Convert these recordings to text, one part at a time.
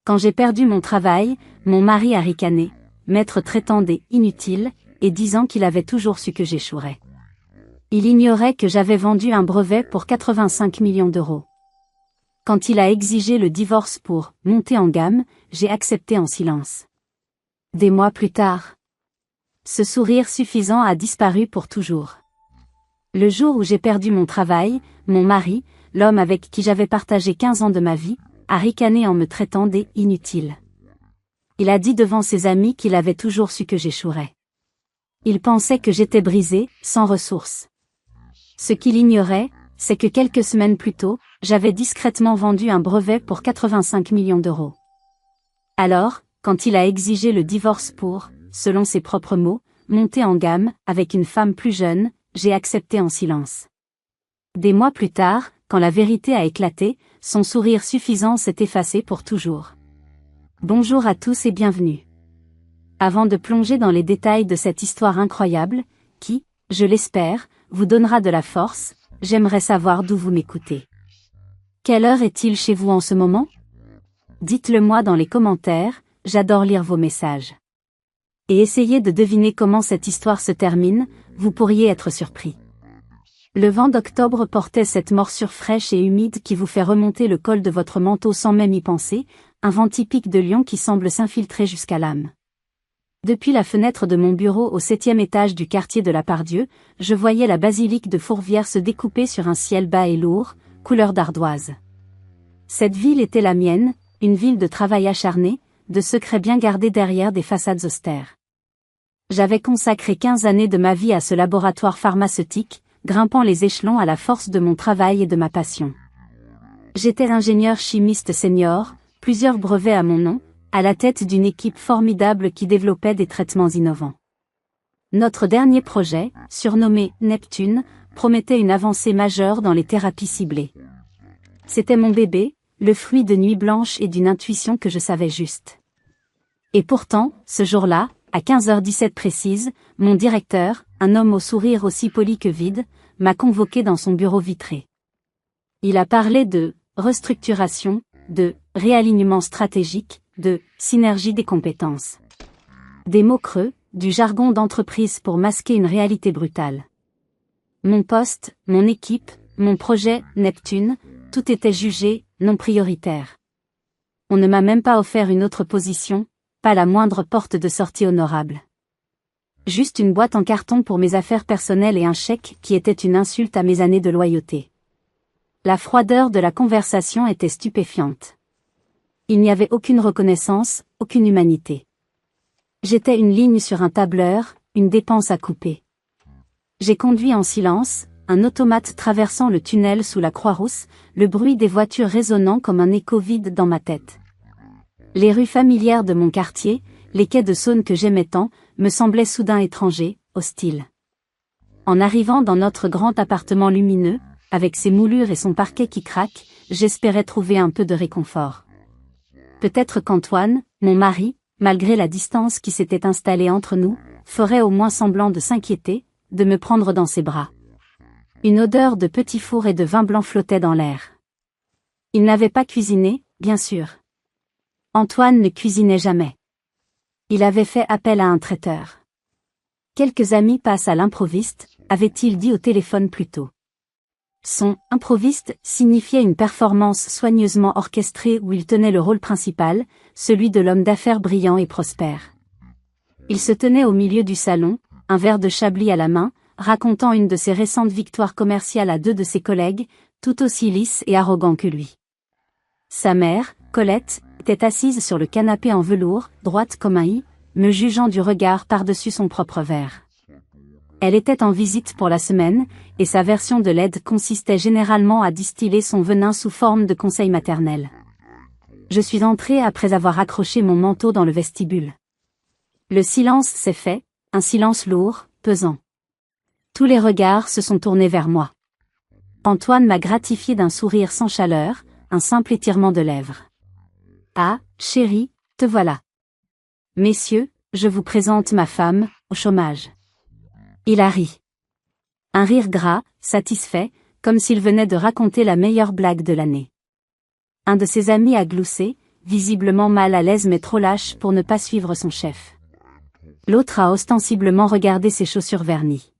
Quand j'ai perdu mon travail, mon mari a ricané, m'être traitant d'inutile, et disant qu'il avait toujours su que j'échouerais. Il ignorait que j'avais vendu un brevet pour 85 millions d'euros. Quand il a exigé le divorce pour monter en gamme, j'ai accepté en silence. Des mois plus tard, ce sourire suffisant a disparu pour toujours. Le jour où j'ai perdu mon travail, mon mari, l'homme avec qui j'avais partagé 15 ans de ma vie, a ricané en me traitant d'inutile. Il a dit devant ses amis qu'il avait toujours su que j'échouerais. Il pensait que j'étais brisée, sans ressources. Ce qu'il ignorait, c'est que quelques semaines plus tôt, j'avais discrètement vendu un brevet pour 85 millions d'euros. Alors, quand il a exigé le divorce pour, selon ses propres mots, monter en gamme, avec une femme plus jeune, j'ai accepté en silence. Des mois plus tard, quand la vérité a éclaté, son sourire suffisant s'est effacé pour toujours. Bonjour à tous et bienvenue. Avant de plonger dans les détails de cette histoire incroyable, qui, je l'espère, vous donnera de la force, j'aimerais savoir d'où vous m'écoutez. Quelle heure est-il chez vous en ce moment? Dites-le moi dans les commentaires, j'adore lire vos messages. Et essayez de deviner comment cette histoire se termine, vous pourriez être surpris. Le vent d'octobre portait cette morsure fraîche et humide qui vous fait remonter le col de votre manteau sans même y penser, un vent typique de Lyon qui semble s'infiltrer jusqu'à l'âme. Depuis la fenêtre de mon bureau au 7e étage du quartier de la Pardieu, je voyais la basilique de Fourvière se découper sur un ciel bas et lourd, couleur d'ardoise. Cette ville était la mienne, une ville de travail acharné, de secrets bien gardés derrière des façades austères. J'avais consacré 15 années de ma vie à ce laboratoire pharmaceutique, grimpant les échelons à la force de mon travail et de ma passion. J'étais ingénieur chimiste senior, plusieurs brevets à mon nom, à la tête d'une équipe formidable qui développait des traitements innovants. Notre dernier projet, surnommé Neptune, promettait une avancée majeure dans les thérapies ciblées. C'était mon bébé, le fruit de nuits blanches et d'une intuition que je savais juste. Et pourtant, ce jour-là, à 15h17 précise, mon directeur, un homme au sourire aussi poli que vide, m'a convoqué dans son bureau vitré. Il a parlé de restructuration, de réalignement stratégique, de synergie des compétences. Des mots creux, du jargon d'entreprise pour masquer une réalité brutale. Mon poste, mon équipe, mon projet, Neptune, tout était jugé non prioritaire. On ne m'a même pas offert une autre position, pas la moindre porte de sortie honorable. Juste une boîte en carton pour mes affaires personnelles et un chèque qui était une insulte à mes années de loyauté. La froideur de la conversation était stupéfiante. Il n'y avait aucune reconnaissance, aucune humanité. J'étais une ligne sur un tableur, une dépense à couper. J'ai conduit en silence, un automate traversant le tunnel sous la Croix-Rousse, le bruit des voitures résonnant comme un écho vide dans ma tête. Les rues familières de mon quartier, les quais de Saône que j'aimais tant, me semblaient soudain étrangers, hostiles. En arrivant dans notre grand appartement lumineux, avec ses moulures et son parquet qui craque, j'espérais trouver un peu de réconfort. Peut-être qu'Antoine, mon mari, malgré la distance qui s'était installée entre nous, ferait au moins semblant de s'inquiéter, de me prendre dans ses bras. Une odeur de petit four et de vin blanc flottait dans l'air. Il n'avait pas cuisiné, bien sûr. Antoine ne cuisinait jamais. Il avait fait appel à un traiteur. Quelques amis passent à l'improviste, avait-il dit au téléphone plus tôt. Son « improviste » signifiait une performance soigneusement orchestrée où il tenait le rôle principal, celui de l'homme d'affaires brillant et prospère. Il se tenait au milieu du salon, un verre de Chablis à la main, racontant une de ses récentes victoires commerciales à deux de ses collègues, tout aussi lisses et arrogants que lui. Sa mère, Colette, était assise sur le canapé en velours, droite comme un i, me jugeant du regard par-dessus son propre verre. Elle était en visite pour la semaine, et sa version de l'aide consistait généralement à distiller son venin sous forme de conseils maternels. Je suis entrée après avoir accroché mon manteau dans le vestibule. Le silence s'est fait, un silence lourd, pesant. Tous les regards se sont tournés vers moi. Antoine m'a gratifié d'un sourire sans chaleur, un simple étirement de lèvres. Ah, chérie, te voilà. Messieurs, je vous présente ma femme, au chômage. Il a ri. Un rire gras, satisfait, comme s'il venait de raconter la meilleure blague de l'année. Un de ses amis a gloussé, visiblement mal à l'aise mais trop lâche pour ne pas suivre son chef. L'autre a ostensiblement regardé ses chaussures vernies.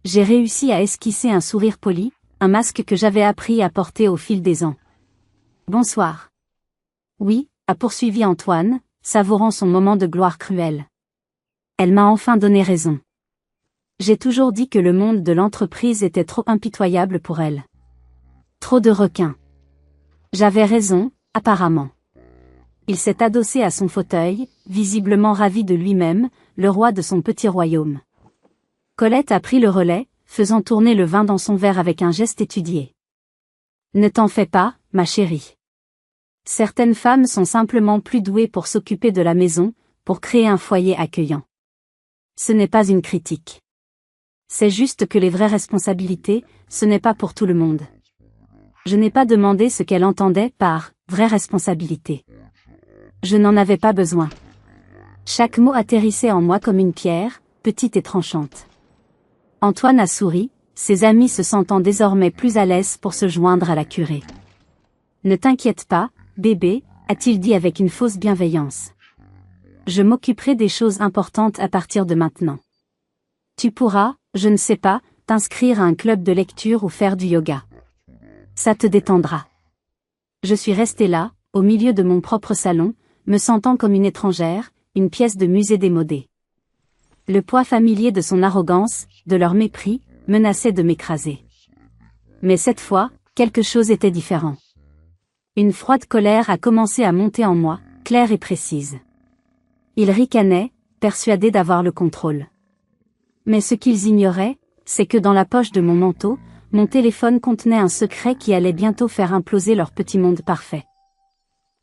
J'ai réussi à esquisser un sourire poli, un masque que j'avais appris à porter au fil des ans. Bonsoir. Oui, a poursuivi Antoine, savourant son moment de gloire cruelle. Elle m'a enfin donné raison. J'ai toujours dit que le monde de l'entreprise était trop impitoyable pour elle. Trop de requins. J'avais raison, apparemment. Il s'est adossé à son fauteuil, visiblement ravi de lui-même, le roi de son petit royaume. Colette a pris le relais, faisant tourner le vin dans son verre avec un geste étudié. Ne t'en fais pas, ma chérie. Certaines femmes sont simplement plus douées pour s'occuper de la maison, pour créer un foyer accueillant. Ce n'est pas une critique. C'est juste que les vraies responsabilités, ce n'est pas pour tout le monde. Je n'ai pas demandé ce qu'elle entendait par « vraie responsabilité ». Je n'en avais pas besoin. Chaque mot atterrissait en moi comme une pierre, petite et tranchante. Antoine a souri, ses amis se sentant désormais plus à l'aise pour se joindre à la curée. « Ne t'inquiète pas, bébé », a-t-il dit avec une fausse bienveillance. « Je m'occuperai des choses importantes à partir de maintenant. Tu pourras, je ne sais pas, t'inscrire à un club de lecture ou faire du yoga. Ça te détendra. » Je suis restée là, au milieu de mon propre salon, me sentant comme une étrangère, une pièce de musée démodée. Le poids familier de son arrogance, de leur mépris, menaçait de m'écraser. Mais cette fois, quelque chose était différent. Une froide colère a commencé à monter en moi, claire et précise. Ils ricanaient, persuadés d'avoir le contrôle. Mais ce qu'ils ignoraient, c'est que dans la poche de mon manteau, mon téléphone contenait un secret qui allait bientôt faire imploser leur petit monde parfait.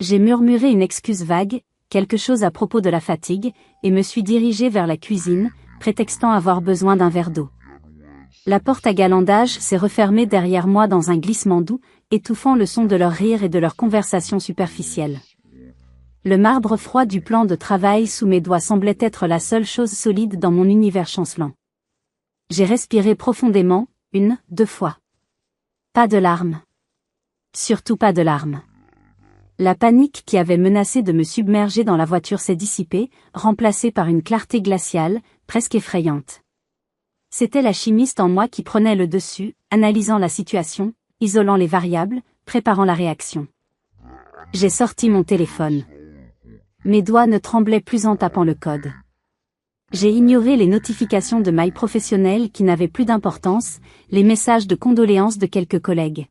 J'ai murmuré une excuse vague, quelque chose à propos de la fatigue, et me suis dirigée vers la cuisine, prétextant avoir besoin d'un verre d'eau. La porte à galandage s'est refermée derrière moi dans un glissement doux, étouffant le son de leur rire et de leur conversation superficielle. Le marbre froid du plan de travail sous mes doigts semblait être la seule chose solide dans mon univers chancelant. J'ai respiré profondément, 1, 2 fois. Pas de larmes. Surtout pas de larmes. La panique qui avait menacé de me submerger dans la voiture s'est dissipée, remplacée par une clarté glaciale, presque effrayante. C'était la chimiste en moi qui prenait le dessus, analysant la situation, isolant les variables, préparant la réaction. J'ai sorti mon téléphone. Mes doigts ne tremblaient plus en tapant le code. J'ai ignoré les notifications de mails professionnels qui n'avaient plus d'importance, les messages de condoléances de quelques collègues.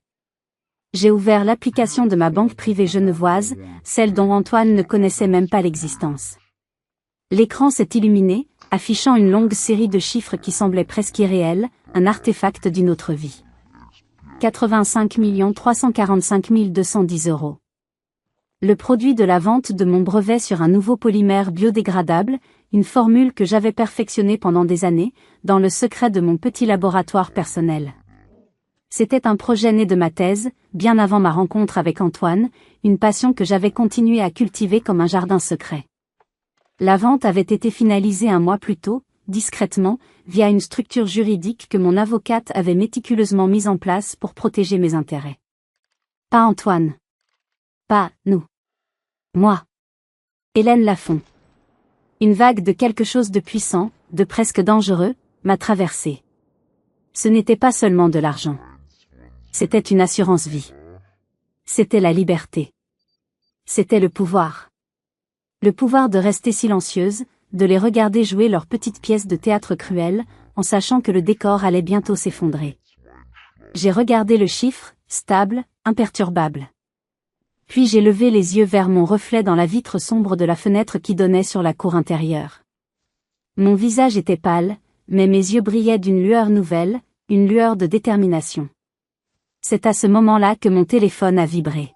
J'ai ouvert l'application de ma banque privée genevoise, celle dont Antoine ne connaissait même pas l'existence. L'écran s'est illuminé, affichant une longue série de chiffres qui semblaient presque irréels, un artefact d'une autre vie. 85 345 210 €. Le produit de la vente de mon brevet sur un nouveau polymère biodégradable, une formule que j'avais perfectionnée pendant des années, dans le secret de mon petit laboratoire personnel. C'était un projet né de ma thèse, bien avant ma rencontre avec Antoine, une passion que j'avais continué à cultiver comme un jardin secret. La vente avait été finalisée un mois plus tôt, discrètement, via une structure juridique que mon avocate avait méticuleusement mise en place pour protéger mes intérêts. Pas Antoine. Pas nous. Moi. Hélène Lafont. Une vague de quelque chose de puissant, de presque dangereux, m'a traversée. Ce n'était pas seulement de l'argent. C'était une assurance vie. C'était la liberté. C'était le pouvoir. Le pouvoir de rester silencieuse, de les regarder jouer leurs petites pièces de théâtre cruelles, en sachant que le décor allait bientôt s'effondrer. J'ai regardé le chiffre, stable, imperturbable. Puis j'ai levé les yeux vers mon reflet dans la vitre sombre de la fenêtre qui donnait sur la cour intérieure. Mon visage était pâle, mais mes yeux brillaient d'une lueur nouvelle, une lueur de détermination. C'est à ce moment-là que mon téléphone a vibré.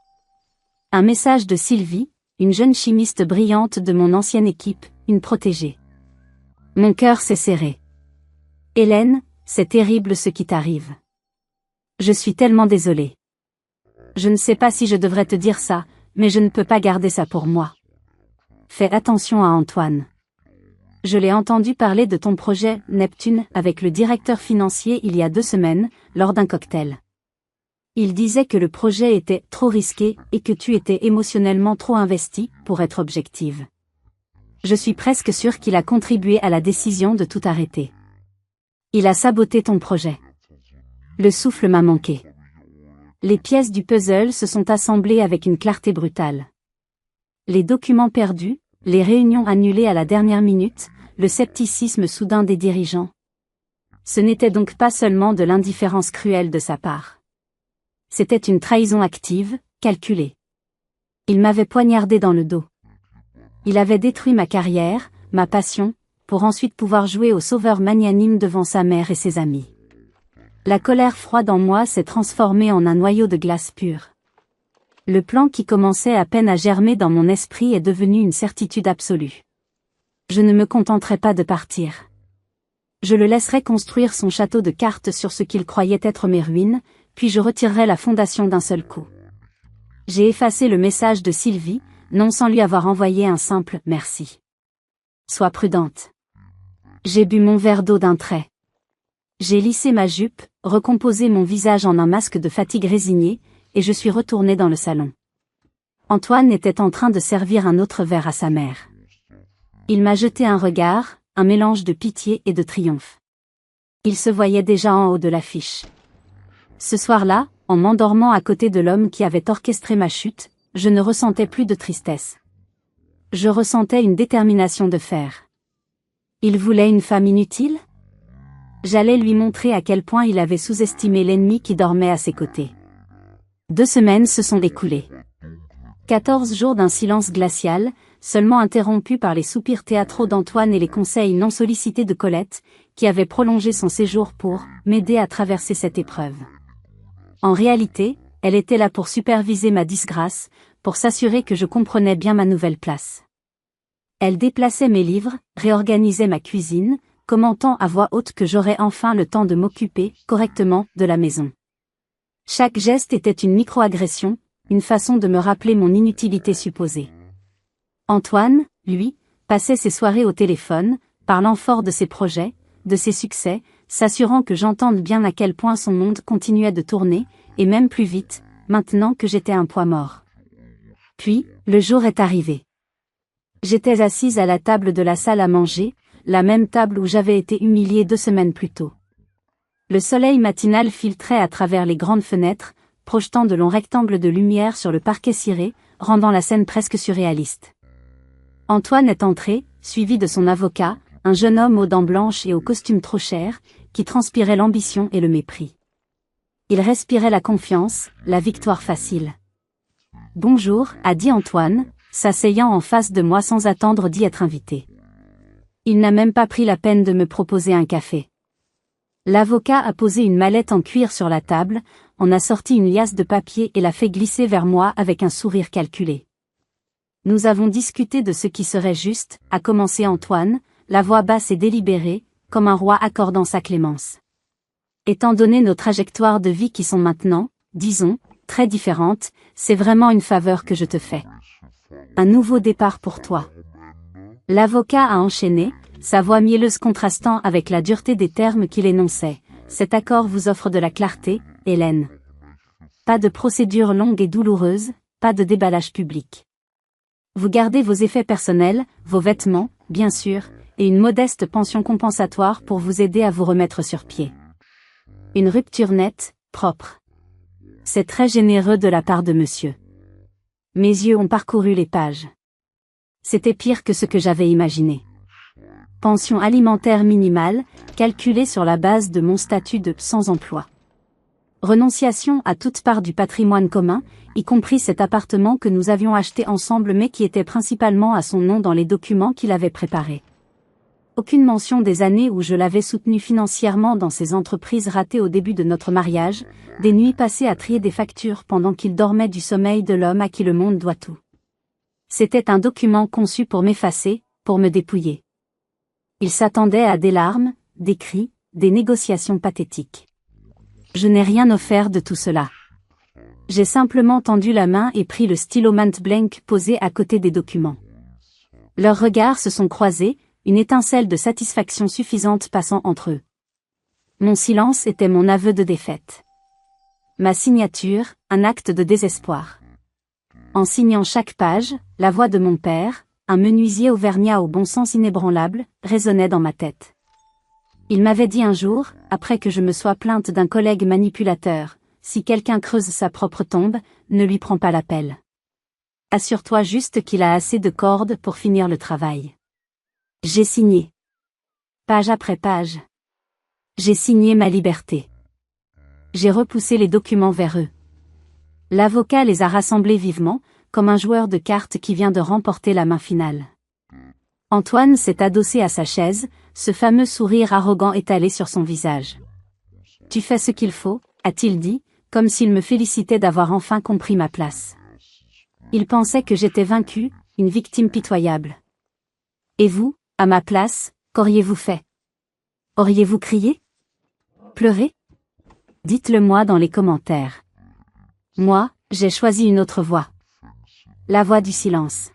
Un message de Sylvie, une jeune chimiste brillante de mon ancienne équipe, une protégée. Mon cœur s'est serré. Hélène, c'est terrible ce qui t'arrive. Je suis tellement désolée. Je ne sais pas si je devrais te dire ça, mais je ne peux pas garder ça pour moi. Fais attention à Antoine. Je l'ai entendu parler de ton projet Neptune avec le directeur financier il y a 2 semaines, lors d'un cocktail. Il disait que le projet était trop risqué et que tu étais émotionnellement trop investi pour être objective. Je suis presque sûre qu'il a contribué à la décision de tout arrêter. Il a saboté ton projet. Le souffle m'a manqué. Les pièces du puzzle se sont assemblées avec une clarté brutale. Les documents perdus, les réunions annulées à la dernière minute, le scepticisme soudain des dirigeants. Ce n'était donc pas seulement de l'indifférence cruelle de sa part. C'était une trahison active, calculée. Il m'avait poignardé dans le dos. Il avait détruit ma carrière, ma passion, pour ensuite pouvoir jouer au sauveur magnanime devant sa mère et ses amis. La colère froide en moi s'est transformée en un noyau de glace pure. Le plan qui commençait à peine à germer dans mon esprit est devenu une certitude absolue. Je ne me contenterai pas de partir. Je le laisserai construire son château de cartes sur ce qu'il croyait être mes ruines, puis je retirerai la fondation d'un seul coup. J'ai effacé le message de Sylvie, non sans lui avoir envoyé un simple « merci ». Sois prudente. J'ai bu mon verre d'eau d'un trait. J'ai lissé ma jupe, recomposé mon visage en un masque de fatigue résigné, et je suis retournée dans le salon. Antoine était en train de servir un autre verre à sa mère. Il m'a jeté un regard, un mélange de pitié et de triomphe. Il se voyait déjà en haut de l'affiche. Ce soir-là, en m'endormant à côté de l'homme qui avait orchestré ma chute, je ne ressentais plus de tristesse. Je ressentais une détermination de fer. Il voulait une femme inutile ? J'allais lui montrer à quel point il avait sous-estimé l'ennemi qui dormait à ses côtés. 2 semaines se sont écoulées. 14 jours d'un silence glacial, seulement interrompu par les soupirs théâtraux d'Antoine et les conseils non sollicités de Colette, qui avait prolongé son séjour pour m'aider à traverser cette épreuve. En réalité, elle était là pour superviser ma disgrâce, pour s'assurer que je comprenais bien ma nouvelle place. Elle déplaçait mes livres, réorganisait ma cuisine, commentant à voix haute que j'aurais enfin le temps de m'occuper correctement de la maison. Chaque geste était une micro-agression, une façon de me rappeler mon inutilité supposée. Antoine, lui, passait ses soirées au téléphone, parlant fort de ses projets, de ses succès, s'assurant que j'entende bien à quel point son monde continuait de tourner, et même plus vite, maintenant que j'étais un poids mort. Puis, le jour est arrivé. J'étais assise à la table de la salle à manger, la même table où j'avais été humiliée 2 semaines plus tôt. Le soleil matinal filtrait à travers les grandes fenêtres, projetant de longs rectangles de lumière sur le parquet ciré, rendant la scène presque surréaliste. Antoine est entré, suivi de son avocat, un jeune homme aux dents blanches et au costume trop cher, qui transpirait l'ambition et le mépris. Il respirait la confiance, la victoire facile. « Bonjour », a dit Antoine, s'asseyant en face de moi sans attendre d'y être invité. Il n'a même pas pris la peine de me proposer un café. L'avocat a posé une mallette en cuir sur la table, en a sorti une liasse de papier et l'a fait glisser vers moi avec un sourire calculé. Nous avons discuté de ce qui serait juste, a commencé Antoine, la voix basse et délibérée, comme un roi accordant sa clémence. Étant donné nos trajectoires de vie qui sont maintenant, disons, très différentes, c'est vraiment une faveur que je te fais. Un nouveau départ pour toi. L'avocat a enchaîné, sa voix mielleuse contrastant avec la dureté des termes qu'il énonçait. Cet accord vous offre de la clarté, Hélène. Pas de procédure longue et douloureuse, pas de déballage public. Vous gardez vos effets personnels, vos vêtements, bien sûr, et une modeste pension compensatoire pour vous aider à vous remettre sur pied. Une rupture nette, propre. C'est très généreux de la part de monsieur. Mes yeux ont parcouru les pages. C'était pire que ce que j'avais imaginé. Pension alimentaire minimale, calculée sur la base de mon statut de sans emploi. Renonciation à toute part du patrimoine commun, y compris cet appartement que nous avions acheté ensemble mais qui était principalement à son nom dans les documents qu'il avait préparés. Aucune mention des années où je l'avais soutenu financièrement dans ses entreprises ratées au début de notre mariage, des nuits passées à trier des factures pendant qu'il dormait du sommeil de l'homme à qui le monde doit tout. C'était un document conçu pour m'effacer, pour me dépouiller. Il s'attendait à des larmes, des cris, des négociations pathétiques. Je n'ai rien offert de tout cela. J'ai simplement tendu la main et pris le stylo Mont Blanc posé à côté des documents. Leurs regards se sont croisés, une étincelle de satisfaction suffisante passant entre eux. Mon silence était mon aveu de défaite. Ma signature, un acte de désespoir. En signant chaque page, la voix de mon père, un menuisier auvergnat au bon sens inébranlable, résonnait dans ma tête. Il m'avait dit un jour, après que je me sois plainte d'un collègue manipulateur, si quelqu'un creuse sa propre tombe, ne lui prends pas la pelle. Assure-toi juste qu'il a assez de cordes pour finir le travail. J'ai signé. Page après page. J'ai signé ma liberté. J'ai repoussé les documents vers eux. L'avocat les a rassemblés vivement, comme un joueur de cartes qui vient de remporter la main finale. Antoine s'est adossé à sa chaise, ce fameux sourire arrogant étalé sur son visage. « Tu fais ce qu'il faut », a-t-il dit, comme s'il me félicitait d'avoir enfin compris ma place. Il pensait que j'étais vaincu, une victime pitoyable. Et vous, à ma place, qu'auriez-vous fait? Auriez-vous crié? Pleuré? Dites-le moi dans les commentaires. Moi, j'ai choisi une autre voie. La voie du silence.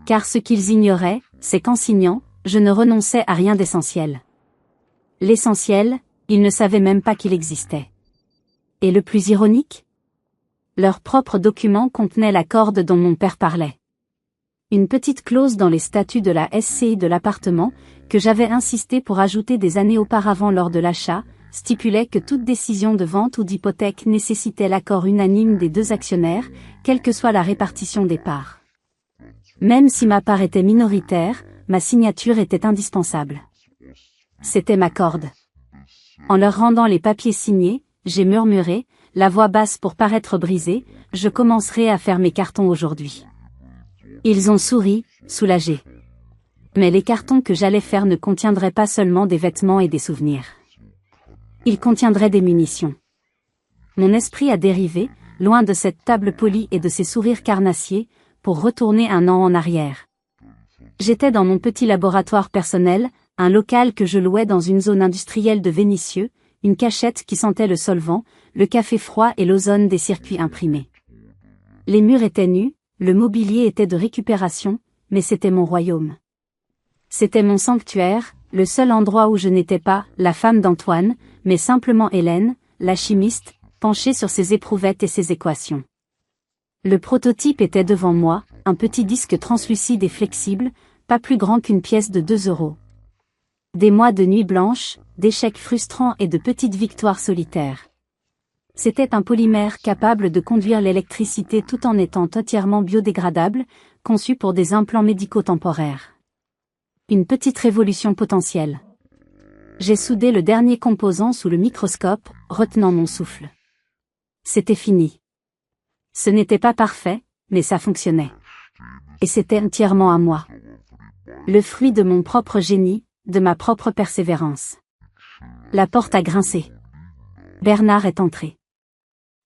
Car ce qu'ils ignoraient, c'est qu'en signant, je ne renonçais à rien d'essentiel. L'essentiel, ils ne savaient même pas qu'il existait. Et le plus ironique? Leur propre document contenait la corde dont mon père parlait. Une petite clause dans les statuts de la SCI de l'appartement, que j'avais insisté pour ajouter des années auparavant lors de l'achat, stipulait que toute décision de vente ou d'hypothèque nécessitait l'accord unanime des deux actionnaires, quelle que soit la répartition des parts. Même si ma part était minoritaire, ma signature était indispensable. C'était ma corde. En leur rendant les papiers signés, j'ai murmuré, la voix basse pour paraître brisée, je commencerai à faire mes cartons aujourd'hui. Ils ont souri, soulagés. Mais les cartons que j'allais faire ne contiendraient pas seulement des vêtements et des souvenirs. Ils contiendraient des munitions. Mon esprit a dérivé, loin de cette table polie et de ces sourires carnassiers, pour retourner un an en arrière. J'étais dans mon petit laboratoire personnel, un local que je louais dans une zone industrielle de Vénissieux, une cachette qui sentait le solvant, le café froid et l'ozone des circuits imprimés. Les murs étaient nus, le mobilier était de récupération, mais c'était mon royaume. C'était mon sanctuaire, le seul endroit où je n'étais pas la femme d'Antoine, mais simplement Hélène, la chimiste, penchée sur ses éprouvettes et ses équations. Le prototype était devant moi, un petit disque translucide et flexible, pas plus grand qu'une pièce de 2 €. Des mois de nuit blanche, d'échecs frustrants et de petites victoires solitaires. C'était un polymère capable de conduire l'électricité tout en étant entièrement biodégradable, conçu pour des implants médicaux temporaires. Une petite révolution potentielle. J'ai soudé le dernier composant sous le microscope, retenant mon souffle. C'était fini. Ce n'était pas parfait, mais ça fonctionnait. Et c'était entièrement à moi. Le fruit de mon propre génie, de ma propre persévérance. La porte a grincé. Bernard est entré.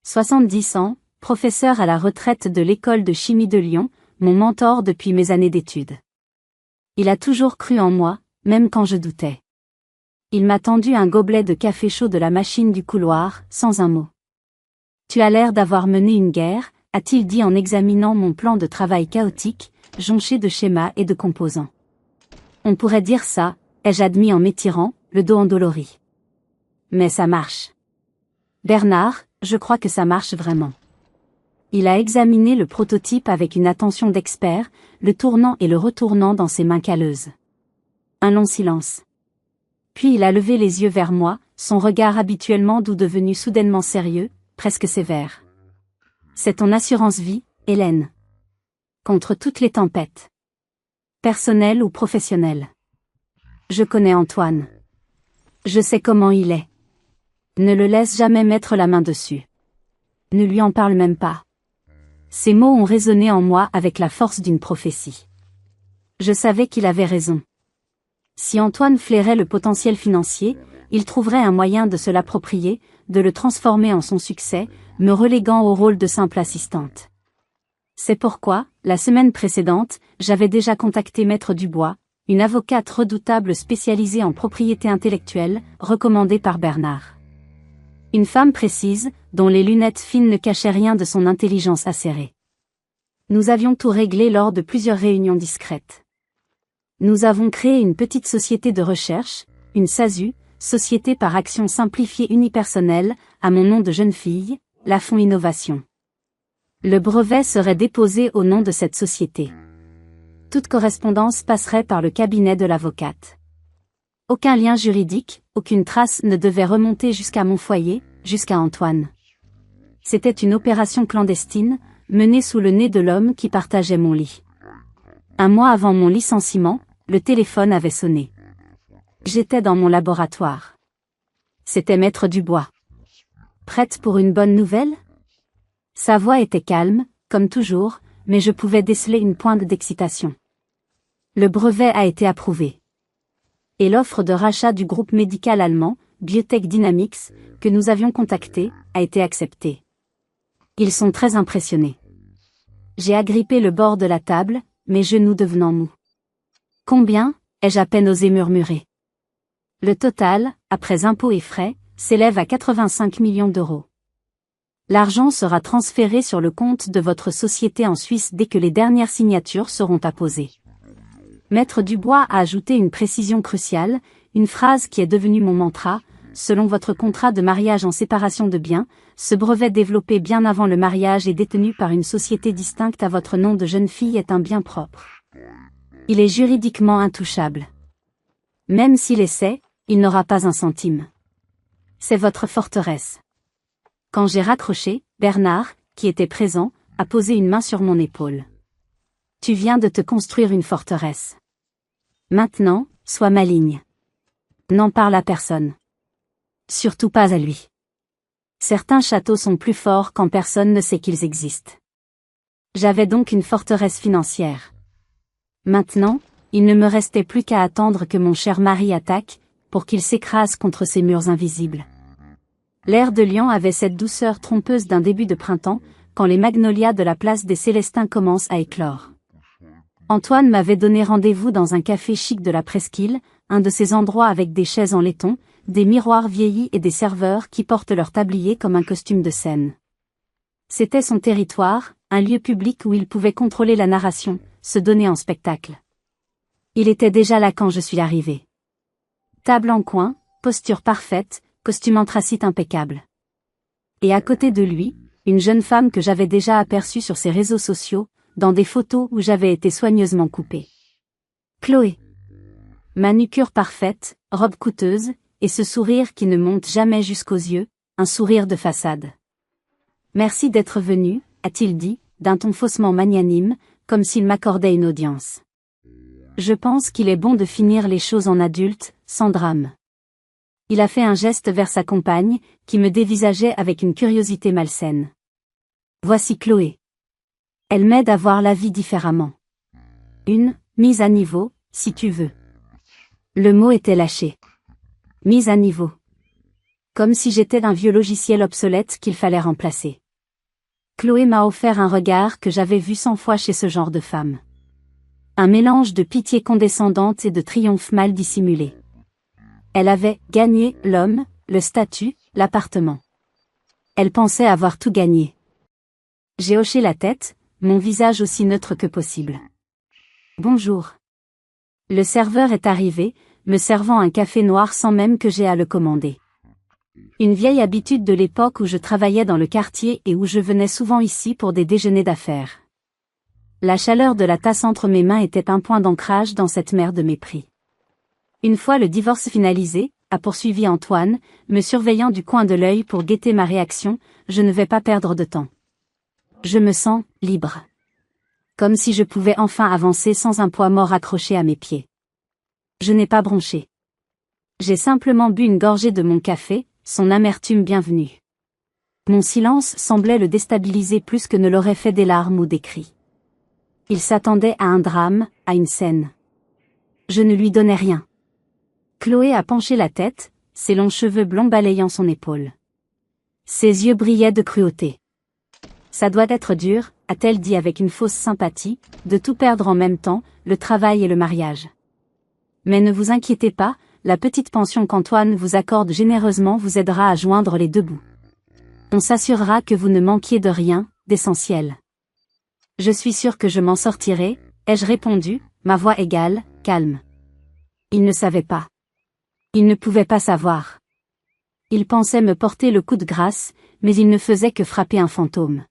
70 ans, professeur à la retraite de l'école de chimie de Lyon, mon mentor depuis mes années d'études. Il a toujours cru en moi, même quand je doutais. Il m'a tendu un gobelet de café chaud de la machine du couloir, sans un mot. Tu as l'air d'avoir mené une guerre, a-t-il dit en examinant mon plan de travail chaotique, jonché de schémas et de composants. On pourrait dire ça, ai-je admis en m'étirant, le dos endolori. Mais ça marche. Bernard, je crois que ça marche vraiment. Il a examiné le prototype avec une attention d'expert, le tournant et le retournant dans ses mains calleuses. Un long silence. Puis il a levé les yeux vers moi, son regard habituellement doux devenu soudainement sérieux, presque sévère. C'est ton assurance vie, Hélène. Contre toutes les tempêtes. Personnelles ou professionnelles. Je connais Antoine. Je sais comment il est. Ne le laisse jamais mettre la main dessus. Ne lui en parle même pas. Ces mots ont résonné en moi avec la force d'une prophétie. Je savais qu'il avait raison. Si Antoine flairait le potentiel financier, il trouverait un moyen de se l'approprier, de le transformer en son succès, me reléguant au rôle de simple assistante. C'est pourquoi, la semaine précédente, j'avais déjà contacté Maître Dubois, une avocate redoutable spécialisée en propriété intellectuelle, recommandée par Bernard. Une femme précise, dont les lunettes fines ne cachaient rien de son intelligence acérée. Nous avions tout réglé lors de plusieurs réunions discrètes. Nous avons créé une petite société de recherche, une SASU, société par action simplifiée unipersonnelle, à mon nom de jeune fille, Lafont Innovation. Le brevet serait déposé au nom de cette société. Toute correspondance passerait par le cabinet de l'avocate. Aucun lien juridique, aucune trace ne devait remonter jusqu'à mon foyer, jusqu'à Antoine. C'était une opération clandestine, menée sous le nez de l'homme qui partageait mon lit. Un mois avant mon licenciement, le téléphone avait sonné. J'étais dans mon laboratoire. C'était Maître Dubois. Prête pour une bonne nouvelle? Sa voix était calme, comme toujours, mais je pouvais déceler une pointe d'excitation. Le brevet a été approuvé. Et l'offre de rachat du groupe médical allemand, Biotech Dynamics, que nous avions contacté, a été acceptée. Ils sont très impressionnés. J'ai agrippé le bord de la table, mes genoux devenant mous. Combien? Ai-je à peine osé murmurer. Le total, après impôts et frais, s'élève à 85 millions d'euros. L'argent sera transféré sur le compte de votre société en Suisse dès que les dernières signatures seront apposées. Maître Dubois a ajouté une précision cruciale, une phrase qui est devenue mon mantra: selon votre contrat de mariage en séparation de biens, ce brevet développé bien avant le mariage et détenu par une société distincte à votre nom de jeune fille est un bien propre. Il est juridiquement intouchable. Même s'il essaie, il n'aura pas un centime. C'est votre forteresse. Quand j'ai raccroché, Bernard, qui était présent, a posé une main sur mon épaule. Tu viens de te construire une forteresse. Maintenant, sois maligne. N'en parle à personne. Surtout pas à lui. Certains châteaux sont plus forts quand personne ne sait qu'ils existent. J'avais donc une forteresse financière. Maintenant, il ne me restait plus qu'à attendre que mon cher mari attaque, pour qu'il s'écrase contre ces murs invisibles. L'air de Lyon avait cette douceur trompeuse d'un début de printemps, quand les magnolias de la place des Célestins commencent à éclore. Antoine m'avait donné rendez-vous dans un café chic de la Presqu'île, un de ces endroits avec des chaises en laiton, des miroirs vieillis et des serveurs qui portent leur tablier comme un costume de scène. C'était son territoire, un lieu public où il pouvait contrôler la narration, se donner en spectacle. Il était déjà là quand je suis arrivé. Table en coin, posture parfaite, costume anthracite impeccable. Et à côté de lui, une jeune femme que j'avais déjà aperçue sur ses réseaux sociaux, dans des photos où j'avais été soigneusement coupée. Chloé. Manucure parfaite, robe coûteuse, et ce sourire qui ne monte jamais jusqu'aux yeux, un sourire de façade. Merci d'être venu, a-t-il dit, d'un ton faussement magnanime, comme s'il m'accordait une audience. Je pense qu'il est bon de finir les choses en adulte, sans drame. Il a fait un geste vers sa compagne, qui me dévisageait avec une curiosité malsaine. Voici Chloé. Elle m'aide à voir la vie différemment. Une mise à niveau, si tu veux. Le mot était lâché. Mise à niveau. Comme si j'étais un vieux logiciel obsolète qu'il fallait remplacer. Chloé m'a offert un regard que j'avais vu 100 fois chez ce genre de femme. Un mélange de pitié condescendante et de triomphe mal dissimulé. Elle avait gagné l'homme, le statut, l'appartement. Elle pensait avoir tout gagné. J'ai hoché la tête, mon visage aussi neutre que possible. Bonjour. Le serveur est arrivé, me servant un café noir sans même que j'aie à le commander. Une vieille habitude de l'époque où je travaillais dans le quartier et où je venais souvent ici pour des déjeuners d'affaires. La chaleur de la tasse entre mes mains était un point d'ancrage dans cette mer de mépris. Une fois le divorce finalisé, a poursuivi Antoine, me surveillant du coin de l'œil pour guetter ma réaction, je ne vais pas perdre de temps. Je me sens libre. Comme si je pouvais enfin avancer sans un poids mort accroché à mes pieds. Je n'ai pas bronché. J'ai simplement bu une gorgée de mon café, son amertume bienvenue. Mon silence semblait le déstabiliser plus que ne l'auraient fait des larmes ou des cris. Il s'attendait à un drame, à une scène. Je ne lui donnais rien. Chloé a penché la tête, ses longs cheveux blonds balayant son épaule. Ses yeux brillaient de cruauté. Ça doit être dur, a-t-elle dit avec une fausse sympathie, de tout perdre en même temps, le travail et le mariage. Mais ne vous inquiétez pas, la petite pension qu'Antoine vous accorde généreusement vous aidera à joindre les deux bouts. On s'assurera que vous ne manquiez de rien, d'essentiel. Je suis sûre que je m'en sortirai, ai-je répondu, ma voix égale, calme. Il ne savait pas. Il ne pouvait pas savoir. Il pensait me porter le coup de grâce, mais il ne faisait que frapper un fantôme.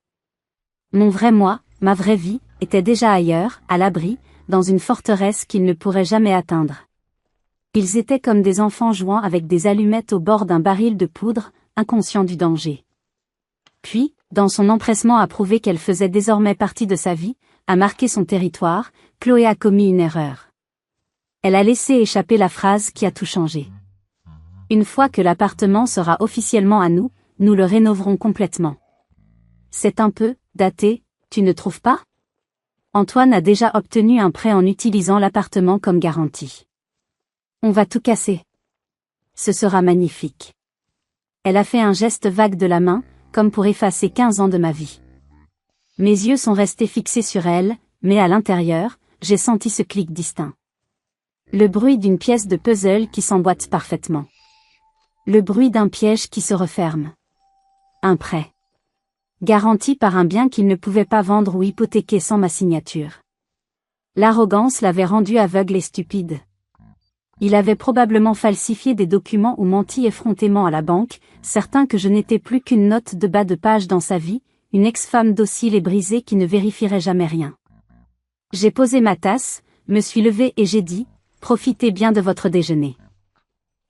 Mon vrai moi, ma vraie vie, était déjà ailleurs, à l'abri, dans une forteresse qu'ils ne pourraient jamais atteindre. Ils étaient comme des enfants jouant avec des allumettes au bord d'un baril de poudre, inconscients du danger. Puis, dans son empressement à prouver qu'elle faisait désormais partie de sa vie, à marquer son territoire, Chloé a commis une erreur. Elle a laissé échapper la phrase qui a tout changé. Une fois que l'appartement sera officiellement à nous, nous le rénoverons complètement. C'est un peu daté, tu ne trouves pas? Antoine a déjà obtenu un prêt en utilisant l'appartement comme garantie. On va tout casser. Ce sera magnifique. Elle a fait un geste vague de la main, comme pour effacer 15 ans de ma vie. Mes yeux sont restés fixés sur elle, mais à l'intérieur, j'ai senti ce clic distinct. Le bruit d'une pièce de puzzle qui s'emboîte parfaitement. Le bruit d'un piège qui se referme. Un prêt. Garanti par un bien qu'il ne pouvait pas vendre ou hypothéquer sans ma signature. L'arrogance l'avait rendu aveugle et stupide. Il avait probablement falsifié des documents ou menti effrontément à la banque, certain que je n'étais plus qu'une note de bas de page dans sa vie, une ex-femme docile et brisée qui ne vérifierait jamais rien. J'ai posé ma tasse, me suis levée et j'ai dit, profitez bien de votre déjeuner.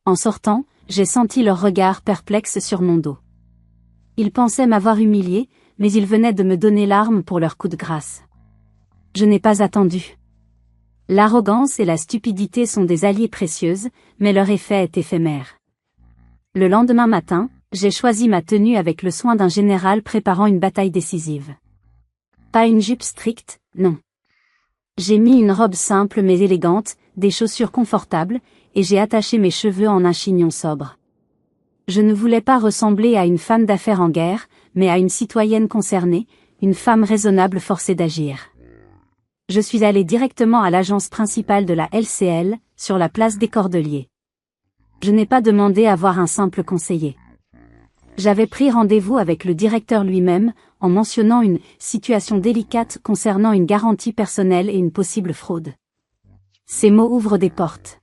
En sortant, j'ai senti leur regard perplexe sur mon dos. Ils pensaient m'avoir humiliée, mais ils venaient de me donner l'arme pour leur coup de grâce. Je n'ai pas attendu. L'arrogance et la stupidité sont des alliés précieuses, mais leur effet est éphémère. Le lendemain matin, j'ai choisi ma tenue avec le soin d'un général préparant une bataille décisive. Pas une jupe stricte, non. J'ai mis une robe simple mais élégante, des chaussures confortables, et j'ai attaché mes cheveux en un chignon sobre. Je ne voulais pas ressembler à une femme d'affaires en guerre, mais à une citoyenne concernée, une femme raisonnable forcée d'agir. Je suis allé directement à l'agence principale de la LCL, sur la place des Cordeliers. Je n'ai pas demandé à voir un simple conseiller. J'avais pris rendez-vous avec le directeur lui-même, en mentionnant une situation délicate concernant une garantie personnelle et une possible fraude. Ces mots ouvrent des portes.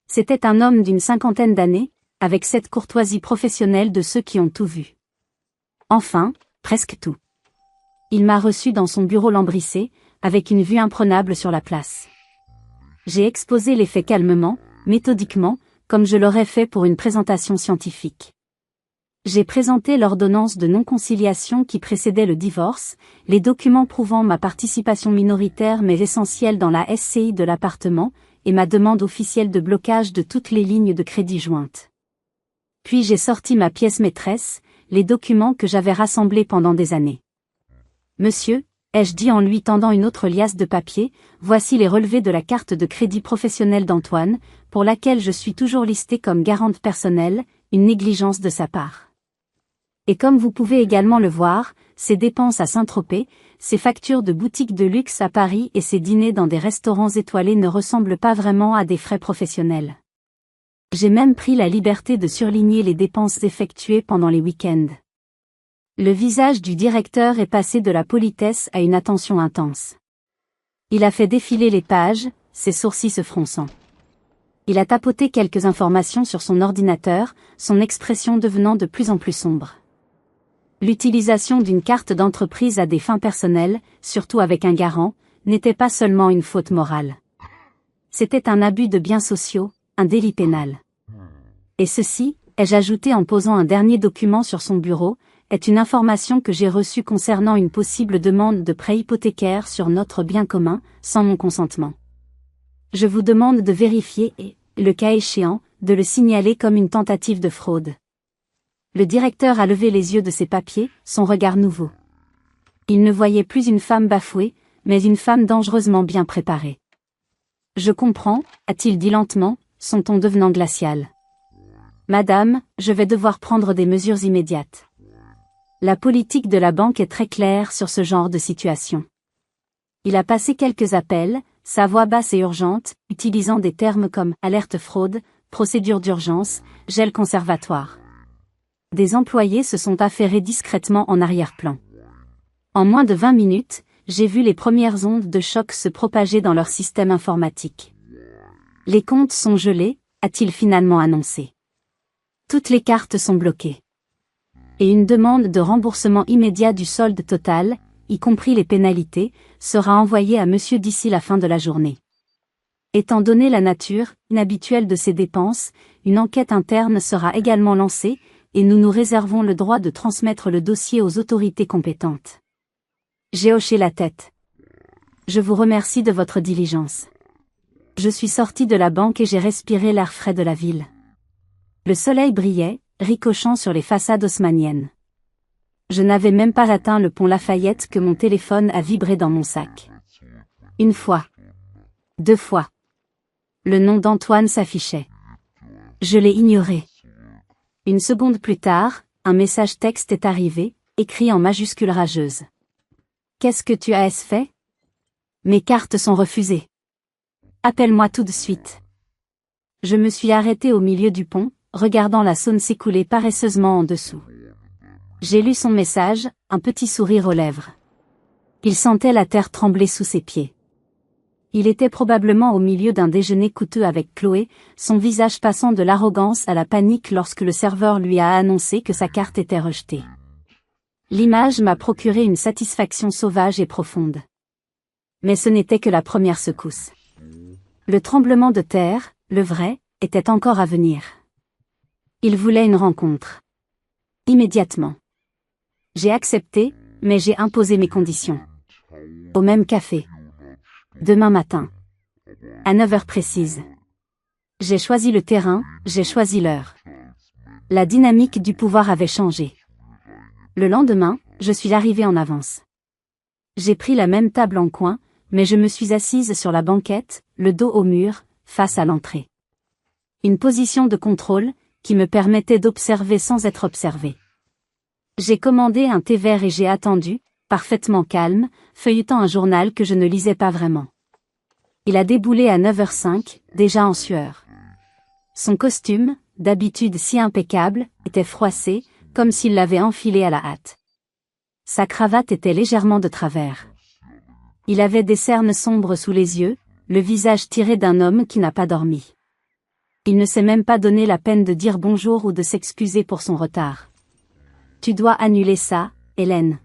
C'était un homme d'une 50aine d'années, avec cette courtoisie professionnelle de ceux qui ont tout vu. Enfin, presque tout. Il m'a reçu dans son bureau lambrissé, avec une vue imprenable sur la place. J'ai exposé les faits calmement, méthodiquement, comme je l'aurais fait pour une présentation scientifique. J'ai présenté l'ordonnance de non-conciliation qui précédait le divorce, les documents prouvant ma participation minoritaire mais essentielle dans la SCI de l'appartement, et ma demande officielle de blocage de toutes les lignes de crédit jointes. Puis j'ai sorti ma pièce maîtresse, les documents que j'avais rassemblés pendant des années. Monsieur, ai-je dit en lui tendant une autre liasse de papier, voici les relevés de la carte de crédit professionnelle d'Antoine, pour laquelle je suis toujours listée comme garante personnelle, une négligence de sa part. Et comme vous pouvez également le voir, ses dépenses à Saint-Tropez, ses factures de boutiques de luxe à Paris et ses dîners dans des restaurants étoilés ne ressemblent pas vraiment à des frais professionnels. J'ai même pris la liberté de surligner les dépenses effectuées pendant les week-ends. Le visage du directeur est passé de la politesse à une attention intense. Il a fait défiler les pages, ses sourcils se fronçant. Il a tapoté quelques informations sur son ordinateur, son expression devenant de plus en plus sombre. L'utilisation d'une carte d'entreprise à des fins personnelles, surtout avec un garant, n'était pas seulement une faute morale. C'était un abus de biens sociaux, un délit pénal. Et ceci, ai-je ajouté en posant un dernier document sur son bureau, est une information que j'ai reçue concernant une possible demande de prêt hypothécaire sur notre bien commun, sans mon consentement. Je vous demande de vérifier et, le cas échéant, de le signaler comme une tentative de fraude. Le directeur a levé les yeux de ses papiers, son regard nouveau. Il ne voyait plus une femme bafouée, mais une femme dangereusement bien préparée. Je comprends, a-t-il dit lentement, son ton devenant glacial. Madame, je vais devoir prendre des mesures immédiates. La politique de la banque est très claire sur ce genre de situation. Il a passé quelques appels, sa voix basse et urgente, utilisant des termes comme alerte fraude, procédure d'urgence, gel conservatoire. Des employés se sont affairés discrètement en arrière-plan. En moins de 20 minutes, j'ai vu les premières ondes de choc se propager dans leur système informatique. Les comptes sont gelés, a-t-il finalement annoncé. Toutes les cartes sont bloquées. Et une demande de remboursement immédiat du solde total, y compris les pénalités, sera envoyée à monsieur d'ici la fin de la journée. Étant donné la nature inhabituelle de ces dépenses, une enquête interne sera également lancée, et nous nous réservons le droit de transmettre le dossier aux autorités compétentes. J'ai hoché la tête. Je vous remercie de votre diligence. Je suis sorti de la banque et j'ai respiré l'air frais de la ville. Le soleil brillait, ricochant sur les façades haussmanniennes. Je n'avais même pas atteint le pont Lafayette que mon téléphone a vibré dans mon sac. Une fois. 2 fois. Le nom d'Antoine s'affichait. Je l'ai ignoré. Une seconde plus tard, un message texte est arrivé, écrit en majuscules rageuses. Qu'est-ce que tu as fait? Mes cartes sont refusées. Appelle-moi tout de suite. Je me suis arrêté au milieu du pont, regardant la Saône s'écouler paresseusement en dessous. J'ai lu son message, un petit sourire aux lèvres. Il sentait la terre trembler sous ses pieds. Il était probablement au milieu d'un déjeuner coûteux avec Chloé, son visage passant de l'arrogance à la panique lorsque le serveur lui a annoncé que sa carte était rejetée. L'image m'a procuré une satisfaction sauvage et profonde. Mais ce n'était que la première secousse. Le tremblement de terre, le vrai, était encore à venir. Il voulait une rencontre. Immédiatement. J'ai accepté, mais j'ai imposé mes conditions. Au même café. Demain matin. À 9 heures précises. J'ai choisi le terrain, j'ai choisi l'heure. La dynamique du pouvoir avait changé. Le lendemain, je suis arrivé en avance. J'ai pris la même table en coin, mais je me suis assise sur la banquette, le dos au mur, face à l'entrée. Une position de contrôle, qui me permettait d'observer sans être observé. J'ai commandé un thé vert et j'ai attendu, parfaitement calme, feuilletant un journal que je ne lisais pas vraiment. Il a déboulé à 9h05, déjà en sueur. Son costume, d'habitude si impeccable, était froissé, comme s'il l'avait enfilé à la hâte. Sa cravate était légèrement de travers. Il avait des cernes sombres sous les yeux, le visage tiré d'un homme qui n'a pas dormi. Il ne s'est même pas donné la peine de dire bonjour ou de s'excuser pour son retard. Tu dois annuler ça, Hélène.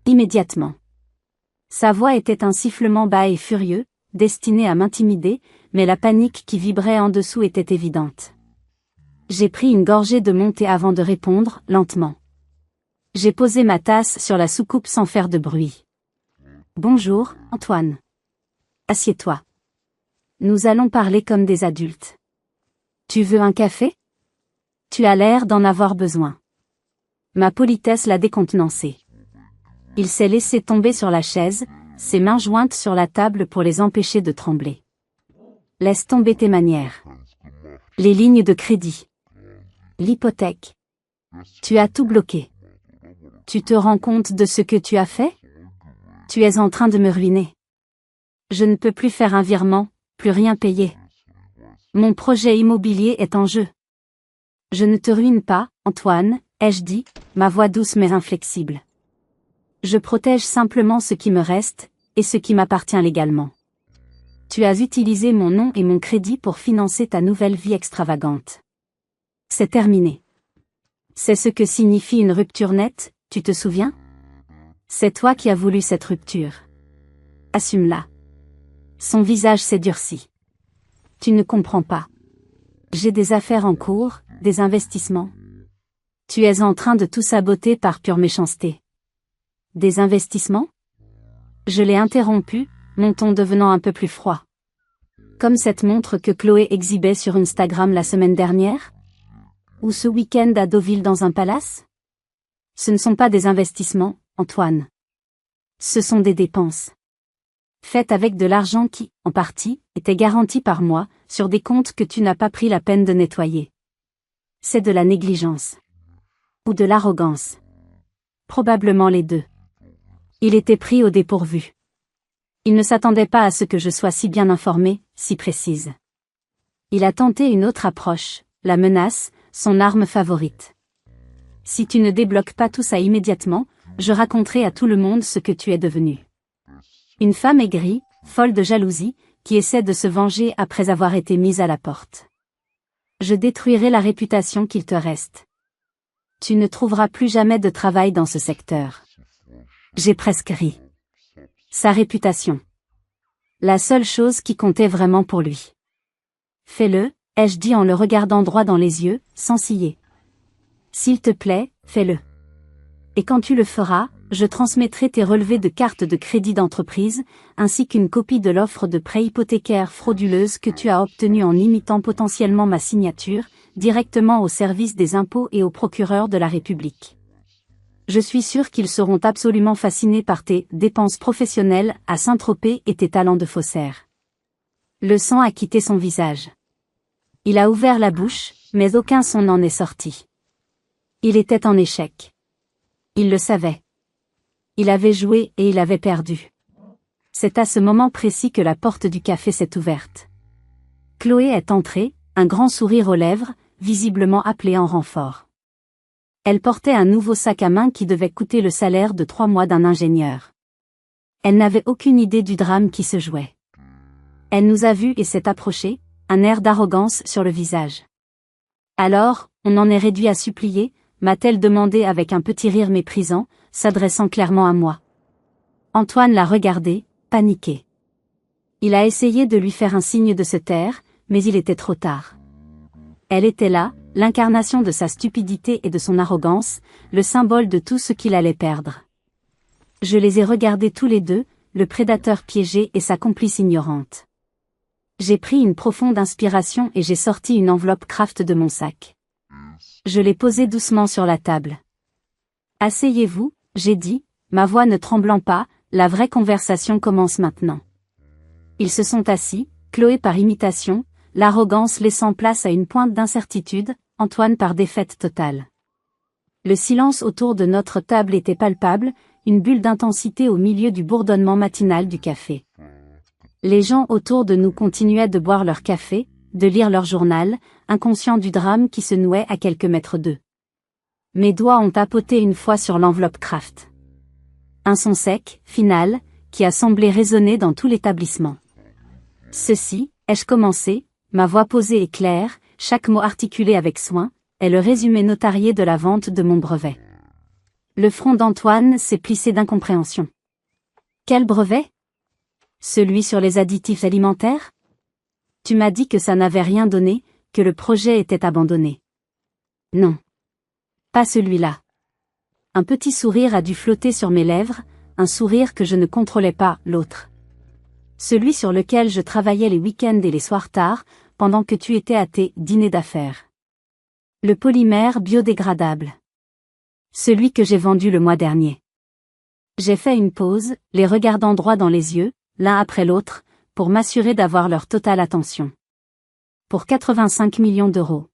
Immédiatement. Sa voix était un sifflement bas et furieux, destiné à m'intimider, mais la panique qui vibrait en dessous était évidente. J'ai pris une gorgée de mon thé avant de répondre, lentement. J'ai posé ma tasse sur la soucoupe sans faire de bruit. Bonjour, Antoine. Assieds-toi. Nous allons parler comme des adultes. Tu veux un café? Tu as l'air d'en avoir besoin. Ma politesse l'a décontenancé. Il s'est laissé tomber sur la chaise, ses mains jointes sur la table pour les empêcher de trembler. Laisse tomber tes manières. Les lignes de crédit. L'hypothèque. Tu as tout bloqué. Tu te rends compte de ce que tu as fait? Tu es en train de me ruiner. Je ne peux plus faire un virement, plus rien payer. Mon projet immobilier est en jeu. Je ne te ruine pas, Antoine, ai-je dit, ma voix douce mais inflexible. Je protège simplement ce qui me reste, et ce qui m'appartient légalement. Tu as utilisé mon nom et mon crédit pour financer ta nouvelle vie extravagante. C'est terminé. C'est ce que signifie une rupture nette, tu te souviens? C'est toi qui as voulu cette rupture. Assume-la. Son visage s'est durci. Tu ne comprends pas. J'ai des affaires en cours, des investissements. Tu es en train de tout saboter par pure méchanceté. Des investissements? Je l'ai interrompu, mon ton devenant un peu plus froid. Comme cette montre que Chloé exhibait sur Instagram la semaine dernière? Ou ce week-end à Deauville dans un palace? Ce ne sont pas des investissements, Antoine. Ce sont des dépenses. Faites avec de l'argent qui, en partie, était garanti par moi, sur des comptes que tu n'as pas pris la peine de nettoyer. C'est de la négligence. Ou de l'arrogance. Probablement les deux. Il était pris au dépourvu. Il ne s'attendait pas à ce que je sois si bien informée, si précise. Il a tenté une autre approche, la menace, son arme favorite. Si tu ne débloques pas tout ça immédiatement, je raconterai à tout le monde ce que tu es devenue. Une femme aigrie, folle de jalousie, qui essaie de se venger après avoir été mise à la porte. Je détruirai la réputation qu'il te reste. Tu ne trouveras plus jamais de travail dans ce secteur. J'ai presque ri. Sa réputation. La seule chose qui comptait vraiment pour lui. Fais-le, ai-je dit en le regardant droit dans les yeux, sans ciller. S'il te plaît, fais-le. Et quand tu le feras, je transmettrai tes relevés de carte de crédit d'entreprise, ainsi qu'une copie de l'offre de prêt hypothécaire frauduleuse que tu as obtenue en imitant potentiellement ma signature, directement au service des impôts et au procureur de la République. Je suis sûr qu'ils seront absolument fascinés par tes dépenses professionnelles à Saint-Tropez et tes talents de faussaire. Le sang a quitté son visage. Il a ouvert la bouche, mais aucun son n'en est sorti. Il était en échec. Il le savait. Il avait joué et il avait perdu. C'est à ce moment précis que la porte du café s'est ouverte. Chloé est entrée, un grand sourire aux lèvres, visiblement appelée en renfort. Elle portait un nouveau sac à main qui devait coûter le salaire de 3 mois d'un ingénieur. Elle n'avait aucune idée du drame qui se jouait. Elle nous a vus et s'est approchée, un air d'arrogance sur le visage. Alors, on en est réduit à supplier, m'a-t-elle demandé avec un petit rire méprisant, s'adressant clairement à moi. Antoine l'a regardé, paniqué. Il a essayé de lui faire un signe de se taire, mais il était trop tard. Elle était là, l'incarnation de sa stupidité et de son arrogance, le symbole de tout ce qu'il allait perdre. Je les ai regardés tous les deux, le prédateur piégé et sa complice ignorante. J'ai pris une profonde inspiration et j'ai sorti une enveloppe Kraft de mon sac. Je l'ai posée doucement sur la table. Asseyez-vous, j'ai dit, ma voix ne tremblant pas, la vraie conversation commence maintenant. Ils se sont assis, Chloé par imitation, l'arrogance laissant place à une pointe d'incertitude, Antoine par défaite totale. Le silence autour de notre table était palpable, une bulle d'intensité au milieu du bourdonnement matinal du café. Les gens autour de nous continuaient de boire leur café, de lire leur journal, inconscients du drame qui se nouait à quelques mètres d'eux. Mes doigts ont tapoté une fois sur l'enveloppe Kraft. Un son sec, final, qui a semblé résonner dans tout l'établissement. Ceci, ai-je commencé, ma voix posée et claire, chaque mot articulé avec soin, est le résumé notarié de la vente de mon brevet. Le front d'Antoine s'est plissé d'incompréhension. Quel brevet? Celui sur les additifs alimentaires? Tu m'as dit que ça n'avait rien donné, que le projet était abandonné. Non. Pas celui-là. Un petit sourire a dû flotter sur mes lèvres, un sourire que je ne contrôlais pas, l'autre. Celui sur lequel je travaillais les week-ends et les soirs tard, pendant que tu étais à tes dîners d'affaires. Le polymère biodégradable. Celui que j'ai vendu le mois dernier. J'ai fait une pause, les regardant droit dans les yeux, l'un après l'autre, pour m'assurer d'avoir leur totale attention. Pour 85 millions d'euros.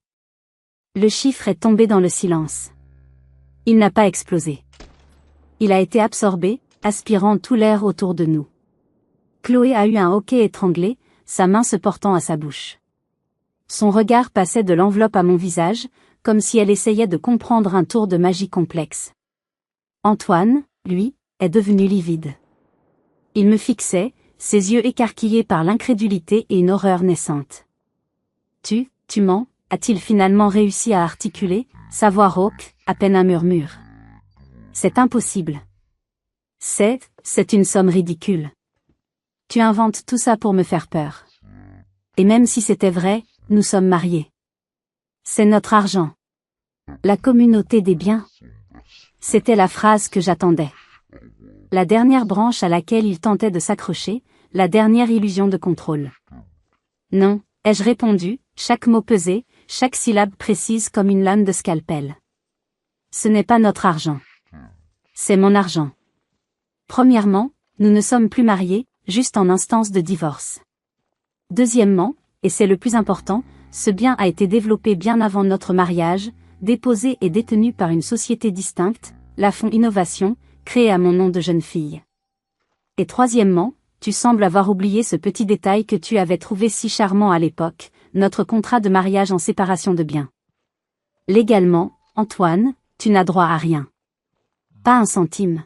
Le chiffre est tombé dans le silence. Il n'a pas explosé. Il a été absorbé, aspirant tout l'air autour de nous. Chloé a eu un hoquet étranglé, sa main se portant à sa bouche. Son regard passait de l'enveloppe à mon visage, comme si elle essayait de comprendre un tour de magie complexe. Antoine, lui, est devenu livide. Il me fixait, ses yeux écarquillés par l'incrédulité et une horreur naissante. Tu mens, a-t-il finalement réussi à articuler, sa voix rauque, à peine un murmure. C'est impossible. C'est une somme ridicule. Tu inventes tout ça pour me faire peur. Et même si c'était vrai, nous sommes mariés. C'est notre argent. La communauté des biens. C'était la phrase que j'attendais. La dernière branche à laquelle il tentait de s'accrocher, la dernière illusion de contrôle. Non, ai-je répondu, chaque mot pesé, chaque syllabe précise comme une lame de scalpel. Ce n'est pas notre argent. C'est mon argent. Premièrement, nous ne sommes plus mariés, juste en instance de divorce. Deuxièmement, et c'est le plus important, ce bien a été développé bien avant notre mariage, déposé et détenu par une société distincte, la Fonds Innovation, créée à mon nom de jeune fille. Et troisièmement, tu sembles avoir oublié ce petit détail que tu avais trouvé si charmant à l'époque, notre contrat de mariage en séparation de biens. Légalement, Antoine, tu n'as droit à rien. Pas un centime.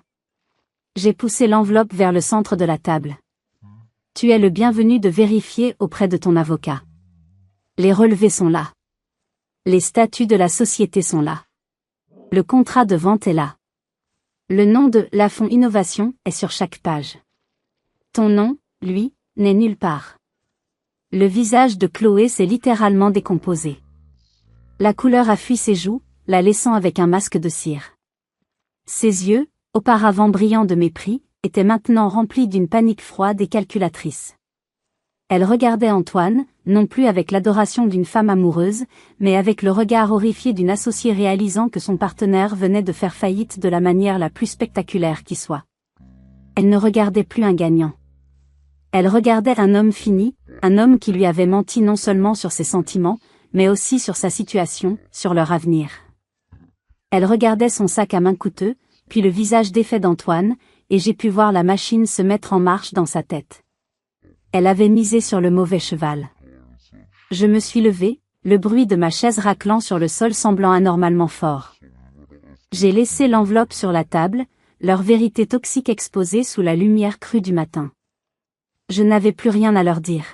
J'ai poussé l'enveloppe vers le centre de la table. Tu es le bienvenu de vérifier auprès de ton avocat. Les relevés sont là. Les statuts de la société sont là. Le contrat de vente est là. Le nom de Lafond Innovation est sur chaque page. Ton nom, lui, n'est nulle part. Le visage de Chloé s'est littéralement décomposé. La couleur a fui ses joues, la laissant avec un masque de cire. Ses yeux, auparavant brillants de mépris, étaient maintenant remplis d'une panique froide et calculatrice. Elle regardait Antoine, non plus avec l'adoration d'une femme amoureuse, mais avec le regard horrifié d'une associée réalisant que son partenaire venait de faire faillite de la manière la plus spectaculaire qui soit. Elle ne regardait plus un gagnant. Elle regardait un homme fini, un homme qui lui avait menti non seulement sur ses sentiments, mais aussi sur sa situation, sur leur avenir. Elle regardait son sac à main coûteux, puis le visage défait d'Antoine, et j'ai pu voir la machine se mettre en marche dans sa tête. Elle avait misé sur le mauvais cheval. Je me suis levée, le bruit de ma chaise raclant sur le sol semblant anormalement fort. J'ai laissé l'enveloppe sur la table, leur vérité toxique exposée sous la lumière crue du matin. Je n'avais plus rien à leur dire.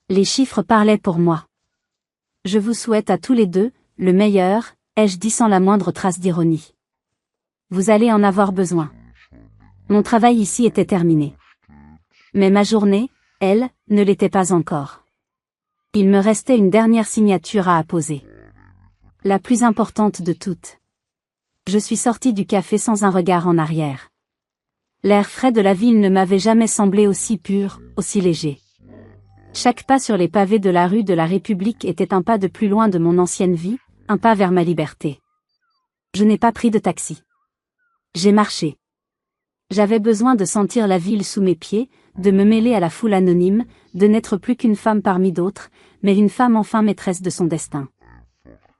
Les chiffres parlaient pour moi. Je vous souhaite à tous les deux, le meilleur, ai-je dit sans la moindre trace d'ironie. Vous allez en avoir besoin. Mon travail ici était terminé. Mais ma journée, elle, ne l'était pas encore. Il me restait une dernière signature à apposer. La plus importante de toutes. Je suis sortie du café sans un regard en arrière. L'air frais de la ville ne m'avait jamais semblé aussi pur, aussi léger. Chaque pas sur les pavés de la rue de la République était un pas de plus loin de mon ancienne vie, un pas vers ma liberté. Je n'ai pas pris de taxi. J'ai marché. J'avais besoin de sentir la ville sous mes pieds, de me mêler à la foule anonyme, de n'être plus qu'une femme parmi d'autres, mais une femme enfin maîtresse de son destin.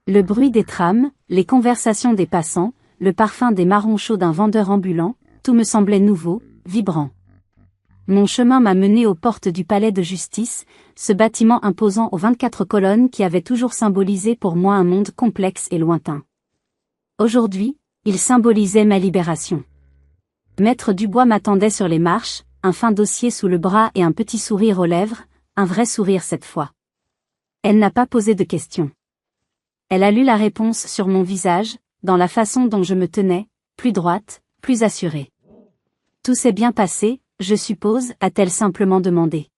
Le bruit des trams, les conversations des passants, le parfum des marrons chauds d'un vendeur ambulant, tout me semblait nouveau, vibrant. Mon chemin m'a mené aux portes du palais de justice, ce bâtiment imposant aux 24 colonnes qui avait toujours symbolisé pour moi un monde complexe et lointain. Aujourd'hui, il symbolisait ma libération. Maître Dubois m'attendait sur les marches, un fin dossier sous le bras et un petit sourire aux lèvres, un vrai sourire cette fois. Elle n'a pas posé de questions. Elle a lu la réponse sur mon visage, dans la façon dont je me tenais, plus droite, plus assurée. Tout s'est bien passé, je suppose, a-t-elle simplement demandé.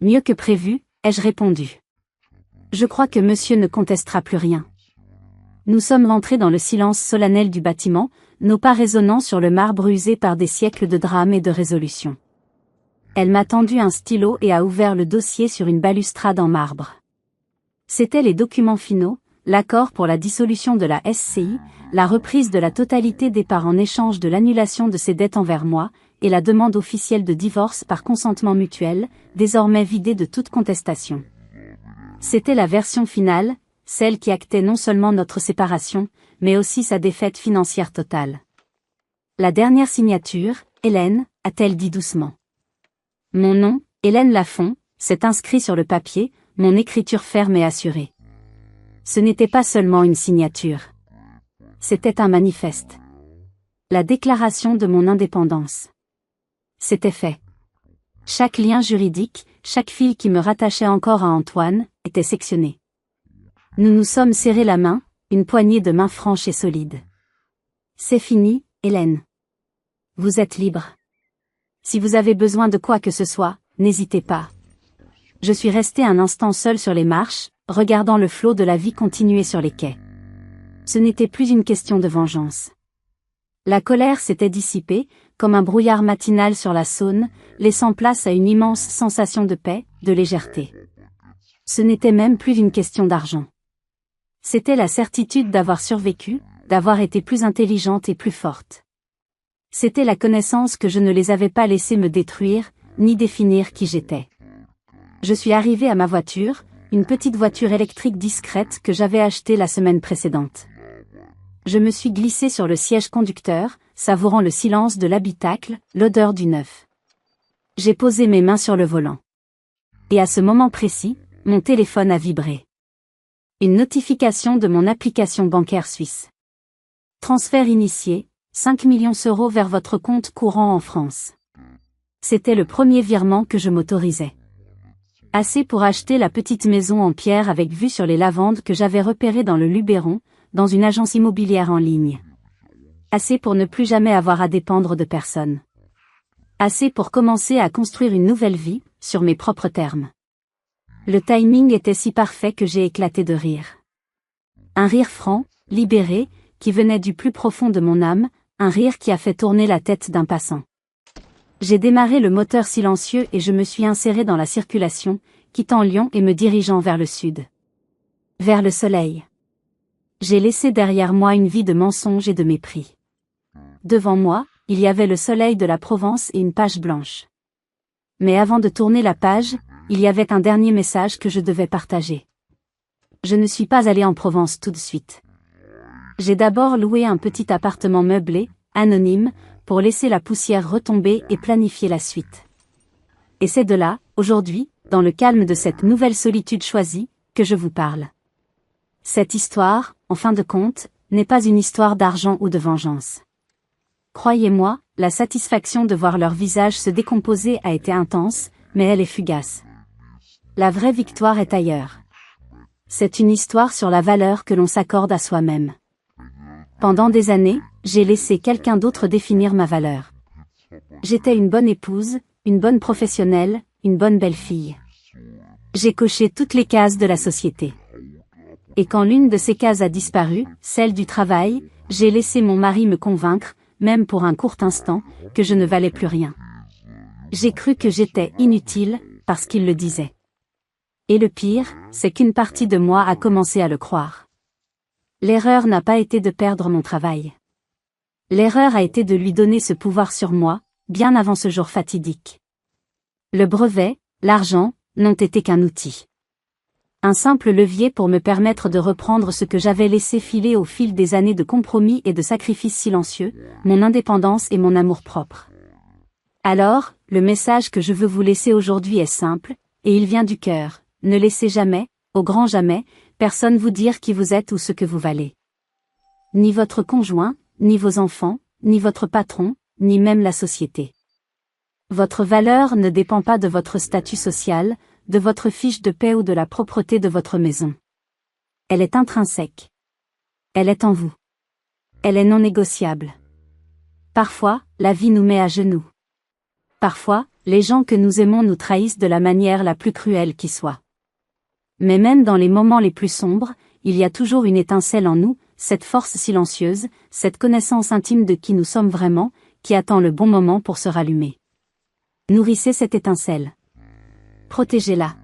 Mieux que prévu, ai-je répondu. Je crois que monsieur ne contestera plus rien. Nous sommes rentrés dans le silence solennel du bâtiment, nos pas résonnant sur le marbre usé par des siècles de drames et de résolutions. Elle m'a tendu un stylo et a ouvert le dossier sur une balustrade en marbre. C'étaient les documents finaux, l'accord pour la dissolution de la SCI, la reprise de la totalité des parts en échange de l'annulation de ses dettes envers moi, et la demande officielle de divorce par consentement mutuel, désormais vidée de toute contestation. C'était la version finale, celle qui actait non seulement notre séparation, mais aussi sa défaite financière totale. La dernière signature, Hélène, a-t-elle dit doucement. Mon nom, Hélène Lafond, s'est inscrit sur le papier, mon écriture ferme et assurée. Ce n'était pas seulement une signature. C'était un manifeste. La déclaration de mon indépendance. C'était fait. Chaque lien juridique, chaque fil qui me rattachait encore à Antoine, était sectionné. Nous nous sommes serrés la main, une poignée de mains franches et solides. C'est fini, Hélène. Vous êtes libre. Si vous avez besoin de quoi que ce soit, n'hésitez pas. Je suis resté un instant seul sur les marches, regardant le flot de la vie continuer sur les quais. Ce n'était plus une question de vengeance. La colère s'était dissipée, comme un brouillard matinal sur la Saône, laissant place à une immense sensation de paix, de légèreté. Ce n'était même plus une question d'argent. C'était la certitude d'avoir survécu, d'avoir été plus intelligente et plus forte. C'était la connaissance que je ne les avais pas laissés me détruire, ni définir qui j'étais. Je suis arrivé à ma voiture, une petite voiture électrique discrète que j'avais achetée la semaine précédente. Je me suis glissé sur le siège conducteur, savourant le silence de l'habitacle, l'odeur du neuf. J'ai posé mes mains sur le volant. Et à ce moment précis, mon téléphone a vibré. Une notification de mon application bancaire suisse. Transfert initié, 5 millions d'euros vers votre compte courant en France. C'était le premier virement que je m'autorisais. Assez pour acheter la petite maison en pierre avec vue sur les lavandes que j'avais repérée dans le Luberon, dans une agence immobilière en ligne. Assez pour ne plus jamais avoir à dépendre de personne. Assez pour commencer à construire une nouvelle vie, sur mes propres termes. Le timing était si parfait que j'ai éclaté de rire. Un rire franc, libéré, qui venait du plus profond de mon âme, un rire qui a fait tourner la tête d'un passant. J'ai démarré le moteur silencieux et je me suis inséré dans la circulation, quittant Lyon et me dirigeant vers le sud. Vers le soleil. J'ai laissé derrière moi une vie de mensonges et de mépris. Devant moi, il y avait le soleil de la Provence et une page blanche. Mais avant de tourner la page, il y avait un dernier message que je devais partager. Je ne suis pas allé en Provence tout de suite. J'ai d'abord loué un petit appartement meublé, anonyme, pour laisser la poussière retomber et planifier la suite. Et c'est de là, aujourd'hui, dans le calme de cette nouvelle solitude choisie, que je vous parle. Cette histoire, en fin de compte, n'est pas une histoire d'argent ou de vengeance. Croyez-moi, la satisfaction de voir leur visage se décomposer a été intense, mais elle est fugace. La vraie victoire est ailleurs. C'est une histoire sur la valeur que l'on s'accorde à soi-même. Pendant des années, j'ai laissé quelqu'un d'autre définir ma valeur. J'étais une bonne épouse, une bonne professionnelle, une bonne belle-fille. J'ai coché toutes les cases de la société. Et quand l'une de ces cases a disparu, celle du travail, j'ai laissé mon mari me convaincre, même pour un court instant, que je ne valais plus rien. J'ai cru que j'étais inutile, parce qu'il le disait. Et le pire, c'est qu'une partie de moi a commencé à le croire. L'erreur n'a pas été de perdre mon travail. L'erreur a été de lui donner ce pouvoir sur moi, bien avant ce jour fatidique. Le brevet, l'argent, n'ont été qu'un outil. Un simple levier pour me permettre de reprendre ce que j'avais laissé filer au fil des années de compromis et de sacrifices silencieux, mon indépendance et mon amour-propre. Alors, le message que je veux vous laisser aujourd'hui est simple, et il vient du cœur. Ne laissez jamais, au grand jamais, personne vous dire qui vous êtes ou ce que vous valez. Ni votre conjoint, ni vos enfants, ni votre patron, ni même la société. Votre valeur ne dépend pas de votre statut social, de votre fiche de paie ou de la propreté de votre maison. Elle est intrinsèque. Elle est en vous. Elle est non négociable. Parfois, la vie nous met à genoux. Parfois, les gens que nous aimons nous trahissent de la manière la plus cruelle qui soit. Mais même dans les moments les plus sombres, il y a toujours une étincelle en nous, cette force silencieuse, cette connaissance intime de qui nous sommes vraiment, qui attend le bon moment pour se rallumer. Nourrissez cette étincelle. Protégez-la.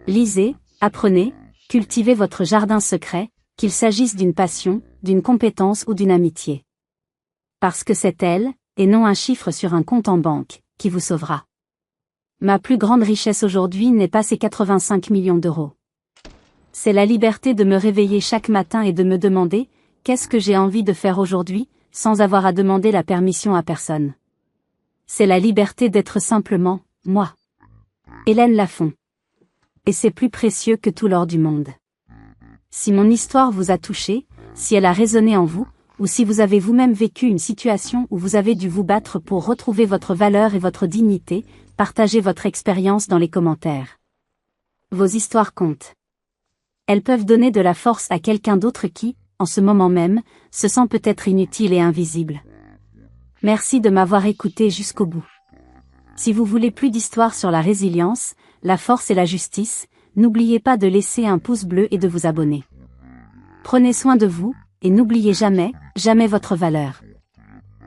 Lisez, apprenez, cultivez votre jardin secret, qu'il s'agisse d'une passion, d'une compétence ou d'une amitié. Parce que c'est elle, et non un chiffre sur un compte en banque, qui vous sauvera. Ma plus grande richesse aujourd'hui n'est pas ces 85 millions d'euros. C'est la liberté de me réveiller chaque matin et de me demander, qu'est-ce que j'ai envie de faire aujourd'hui, sans avoir à demander la permission à personne. C'est la liberté d'être simplement, moi. Hélène Lafont. Et c'est plus précieux que tout l'or du monde. Si mon histoire vous a touché, si elle a résonné en vous, ou si vous avez vous-même vécu une situation où vous avez dû vous battre pour retrouver votre valeur et votre dignité, partagez votre expérience dans les commentaires. Vos histoires comptent. Elles peuvent donner de la force à quelqu'un d'autre qui, en ce moment même, se sent peut-être inutile et invisible. Merci de m'avoir écouté jusqu'au bout. Si vous voulez plus d'histoires sur la résilience, la force et la justice, n'oubliez pas de laisser un pouce bleu et de vous abonner. Prenez soin de vous, et n'oubliez jamais, jamais votre valeur.